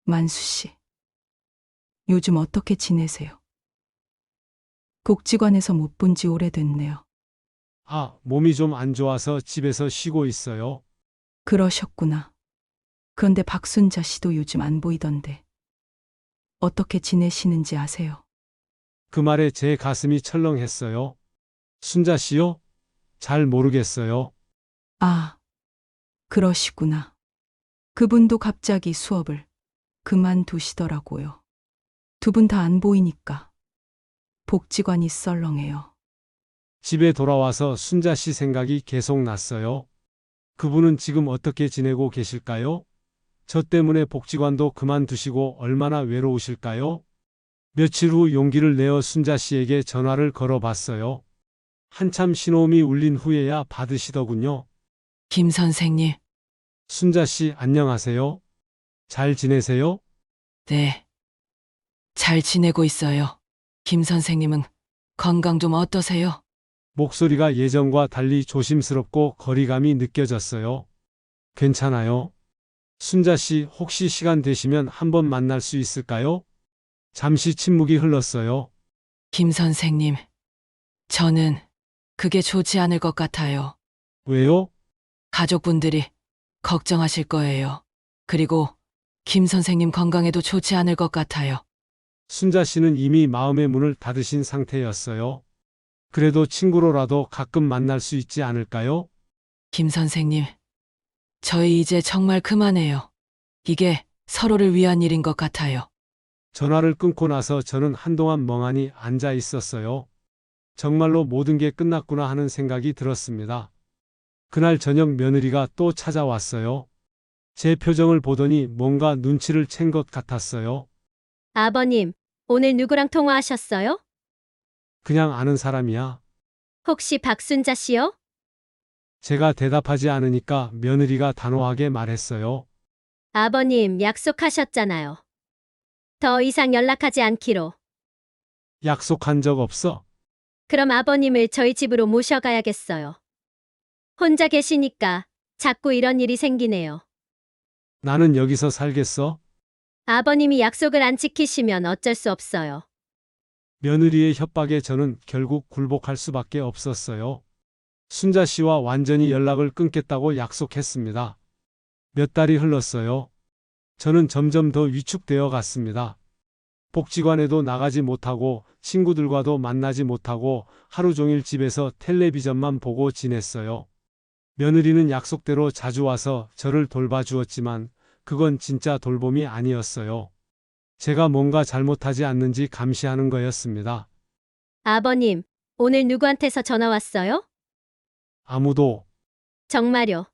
만수 씨, 요즘 어떻게 지내세요? 복지관에서 못 본 지 오래됐네요. 아, 몸이 좀 안 좋아서 집에서 쉬고 있어요. 그러셨구나. 그런데 박순자 씨도 요즘 안 보이던데. 어떻게 지내시는지 아세요? 그 말에 제 가슴이 철렁했어요. 순자 씨요? 잘 모르겠어요. 아, 그러시구나. 그분도 갑자기 수업을 그만두시더라고요. 두 분 다 안 보이니까 복지관이 썰렁해요. 집에 돌아와서 순자 씨 생각이 계속 났어요. 그분은 지금 어떻게 지내고 계실까요? 저 때문에 복지관도 그만두시고 얼마나 외로우실까요? 며칠 후 용기를 내어 순자 씨에게 전화를 걸어봤어요. 한참 신호음이 울린 후에야 받으시더군요. 김 선생님, 순자 씨 안녕하세요. 잘 지내세요? 네. 잘 지내고 있어요. 김 선생님은 건강 좀 어떠세요? 목소리가 예전과 달리 조심스럽고 거리감이 느껴졌어요. 괜찮아요. 순자 씨 혹시 시간 되시면 한번 만날 수 있을까요? 잠시 침묵이 흘렀어요. 김 선생님, 저는 그게 좋지 않을 것 같아요. 왜요? 가족분들이 걱정하실 거예요. 그리고 김 선생님 건강에도 좋지 않을 것 같아요. 순자 씨는 이미 마음의 문을 닫으신 상태였어요. 그래도 친구로라도 가끔 만날 수 있지 않을까요? 김 선생님, 저희 이제 정말 그만해요. 이게 서로를 위한 일인 것 같아요. 전화를 끊고 나서 저는 한동안 멍하니 앉아 있었어요. 정말로 모든 게 끝났구나 하는 생각이 들었습니다. 그날 저녁 며느리가 또 찾아왔어요. 제 표정을 보더니 뭔가 눈치를 챈 것 같았어요. 아버님, 오늘 누구랑 통화하셨어요? 그냥 아는 사람이야. 혹시 박순자 씨요? 제가 대답하지 않으니까 며느리가 단호하게 말했어요. 아버님, 약속하셨잖아요. 더 이상 연락하지 않기로. 약속한 적 없어. 그럼 아버님을 저희 집으로 모셔가야겠어요. 혼자 계시니까 자꾸 이런 일이 생기네요. 나는 여기서 살겠어? 아버님이 약속을 안 지키시면 어쩔 수 없어요. 며느리의 협박에 저는 결국 굴복할 수밖에 없었어요. 순자 씨와 완전히 연락을 끊겠다고 약속했습니다. 몇 달이 흘렀어요. 저는 점점 더 위축되어 갔습니다. 복지관에도 나가지 못하고 친구들과도 만나지 못하고 하루 종일 집에서 텔레비전만 보고 지냈어요. 며느리는 약속대로 자주 와서 저를 돌봐주었지만 그건 진짜 돌봄이 아니었어요. 제가 뭔가 잘못하지 않는지 감시하는 거였습니다. 아버님, 오늘 누구한테서 전화 왔어요? 아무도. 정말요?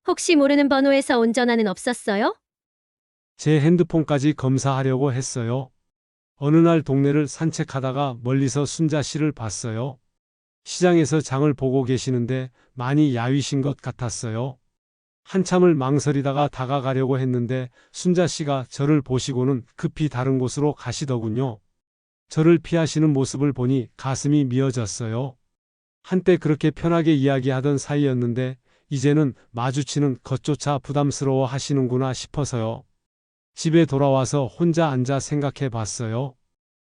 혹시 모르는 번호에서 온 전화는 없었어요? 제 핸드폰까지 검사하려고 했어요. 어느 날 동네를 산책하다가 멀리서 순자 씨를 봤어요. 시장에서 장을 보고 계시는데 많이 야위신 것 같았어요. 한참을 망설이다가 다가가려고 했는데 순자 씨가 저를 보시고는 급히 다른 곳으로 가시더군요. 저를 피하시는 모습을 보니 가슴이 미어졌어요. 한때 그렇게 편하게 이야기하던 사이였는데 이제는 마주치는 것조차 부담스러워 하시는구나 싶어서요. 집에 돌아와서 혼자 앉아 생각해 봤어요.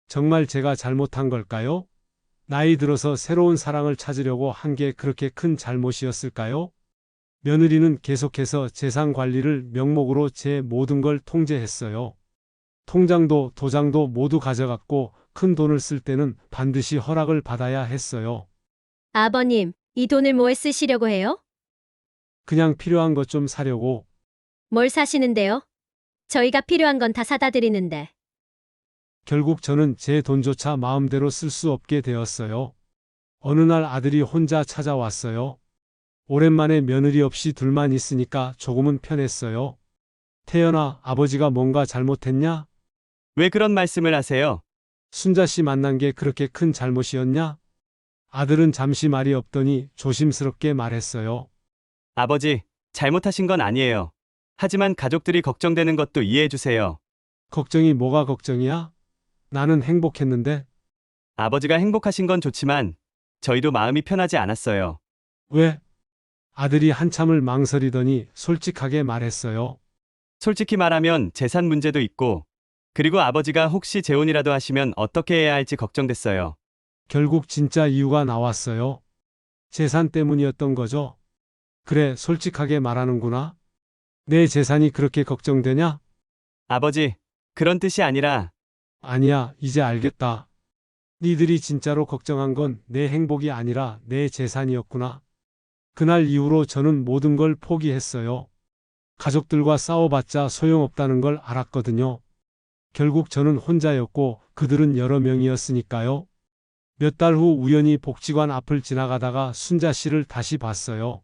정말 제가 잘못한 걸까요? 나이 들어서 새로운 사랑을 찾으려고 한 게 그렇게 큰 잘못이었을까요? 며느리는 계속해서 재산 관리를 명목으로 제 모든 걸 통제했어요. 통장도 도장도 모두 가져갔고 큰 돈을 쓸 때는 반드시 허락을 받아야 했어요. 아버님, 이 돈을 뭐에 쓰시려고 해요? 그냥 필요한 것 좀 사려고. 뭘 사시는데요? 저희가 필요한 건 다 사다 드리는데. 결국 저는 제 돈조차 마음대로 쓸 수 없게 되었어요. 어느 날 아들이 혼자 찾아왔어요. 오랜만에 며느리 없이 둘만 있으니까 조금은 편했어요. 태연아, 아버지가 뭔가 잘못했냐? 왜 그런 말씀을 하세요? 순자 씨 만난 게 그렇게 큰 잘못이었냐? 아들은 잠시 말이 없더니 조심스럽게 말했어요. 아버지, 잘못하신 건 아니에요. 하지만 가족들이 걱정되는 것도 이해해 주세요. 걱정이 뭐가 걱정이야? 나는 행복했는데. 아버지가 행복하신 건 좋지만 저희도 마음이 편하지 않았어요. 왜? 아들이 한참을 망설이더니 솔직하게 말했어요. 솔직히 말하면 재산 문제도 있고, 그리고 아버지가 혹시 재혼이라도 하시면 어떻게 해야 할지 걱정됐어요. 결국 진짜 이유가 나왔어요. 재산 때문이었던 거죠. 그래, 솔직하게 말하는구나. 내 재산이 그렇게 걱정되냐? 아버지, 그런 뜻이 아니라 아니야, 이제 알겠다. 니들이 진짜로 걱정한 건 내 행복이 아니라 내 재산이었구나. 그날 이후로 저는 모든 걸 포기했어요. 가족들과 싸워봤자 소용없다는 걸 알았거든요. 결국 저는 혼자였고 그들은 여러 명이었으니까요. 몇 달 후 우연히 복지관 앞을 지나가다가 순자 씨를 다시 봤어요.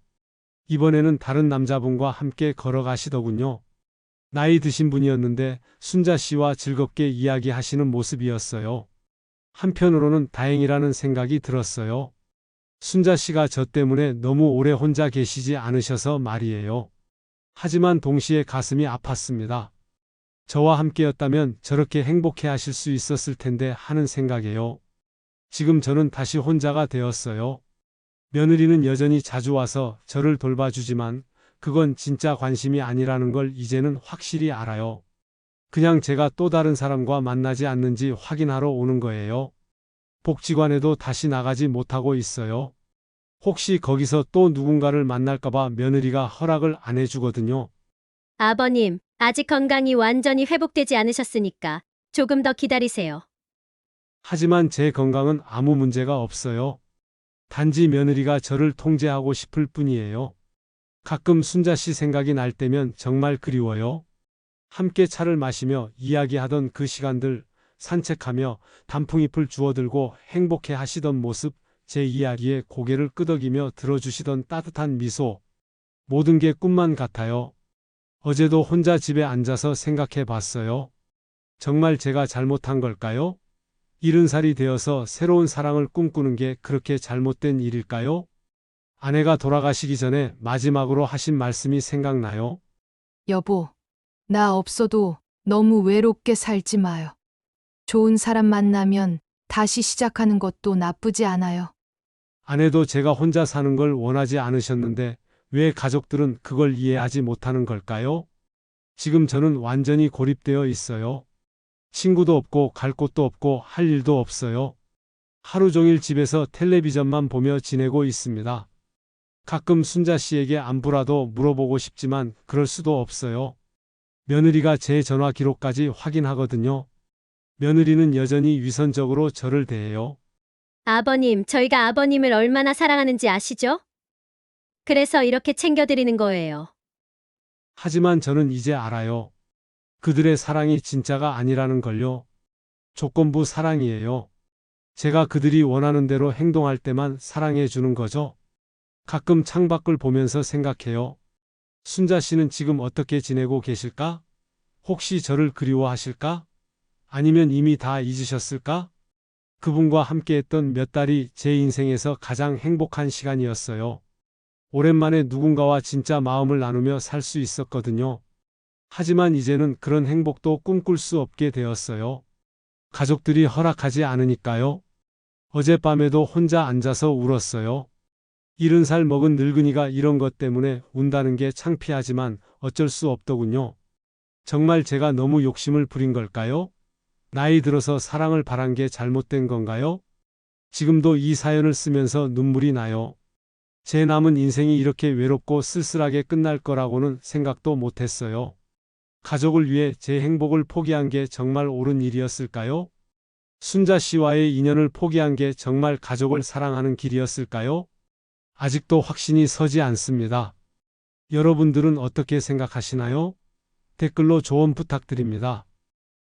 이번에는 다른 남자분과 함께 걸어가시더군요. 나이 드신 분이었는데 순자 씨와 즐겁게 이야기하시는 모습이었어요. 한편으로는 다행이라는 생각이 들었어요. 순자 씨가 저 때문에 너무 오래 혼자 계시지 않으셔서 말이에요. 하지만 동시에 가슴이 아팠습니다. 저와 함께였다면 저렇게 행복해 하실 수 있었을 텐데 하는 생각이에요. 지금 저는 다시 혼자가 되었어요. 며느리는 여전히 자주 와서 저를 돌봐주지만 그건 진짜 관심이 아니라는 걸 이제는 확실히 알아요. 그냥 제가 또 다른 사람과 만나지 않는지 확인하러 오는 거예요. 복지관에도 다시 나가지 못하고 있어요. 혹시 거기서 또 누군가를 만날까봐 며느리가 허락을 안 해주거든요. 아버님, 아직 건강이 완전히 회복되지 않으셨으니까 조금 더 기다리세요. 하지만 제 건강은 아무 문제가 없어요. 단지 며느리가 저를 통제하고 싶을 뿐이에요. 가끔 순자 씨 생각이 날 때면 정말 그리워요. 함께 차를 마시며 이야기하던 그 시간들, 산책하며 단풍잎을 주워들고 행복해 하시던 모습, 제 이야기에 고개를 끄덕이며 들어주시던 따뜻한 미소. 모든 게 꿈만 같아요. 어제도 혼자 집에 앉아서 생각해 봤어요. 정말 제가 잘못한 걸까요? 70살이 되어서 새로운 사랑을 꿈꾸는 게 그렇게 잘못된 일일까요? 아내가 돌아가시기 전에 마지막으로 하신 말씀이 생각나요. 여보, 나 없어도 너무 외롭게 살지 마요. 좋은 사람 만나면 다시 시작하는 것도 나쁘지 않아요. 아내도 제가 혼자 사는 걸 원하지 않으셨는데 왜 가족들은 그걸 이해하지 못하는 걸까요? 지금 저는 완전히 고립되어 있어요. 친구도 없고 갈 곳도 없고 할 일도 없어요. 하루 종일 집에서 텔레비전만 보며 지내고 있습니다. 가끔 순자 씨에게 안부라도 물어보고 싶지만 그럴 수도 없어요. 며느리가 제 전화 기록까지 확인하거든요. 며느리는 여전히 위선적으로 저를 대해요. 아버님, 저희가 아버님을 얼마나 사랑하는지 아시죠? 그래서 이렇게 챙겨드리는 거예요. 하지만 저는 이제 알아요. 그들의 사랑이 진짜가 아니라는 걸요. 조건부 사랑이에요. 제가 그들이 원하는 대로 행동할 때만 사랑해 주는 거죠. 가끔 창밖을 보면서 생각해요. 순자 씨는 지금 어떻게 지내고 계실까? 혹시 저를 그리워하실까? 아니면 이미 다 잊으셨을까? 그분과 함께했던 몇 달이 제 인생에서 가장 행복한 시간이었어요. 오랜만에 누군가와 진짜 마음을 나누며 살 수 있었거든요. 하지만 이제는 그런 행복도 꿈꿀 수 없게 되었어요. 가족들이 허락하지 않으니까요. 어젯밤에도 혼자 앉아서 울었어요. 70살 먹은 늙은이가 이런 것 때문에 운다는 게 창피하지만 어쩔 수 없더군요. 정말 제가 너무 욕심을 부린 걸까요? 나이 들어서 사랑을 바란 게 잘못된 건가요? 지금도 이 사연을 쓰면서 눈물이 나요. 제 남은 인생이 이렇게 외롭고 쓸쓸하게 끝날 거라고는 생각도 못했어요. 가족을 위해 제 행복을 포기한 게 정말 옳은 일이었을까요? 순자 씨와의 인연을 포기한 게 정말 가족을 사랑하는 길이었을까요? 아직도 확신이 서지 않습니다. 여러분들은 어떻게 생각하시나요? 댓글로 조언 부탁드립니다.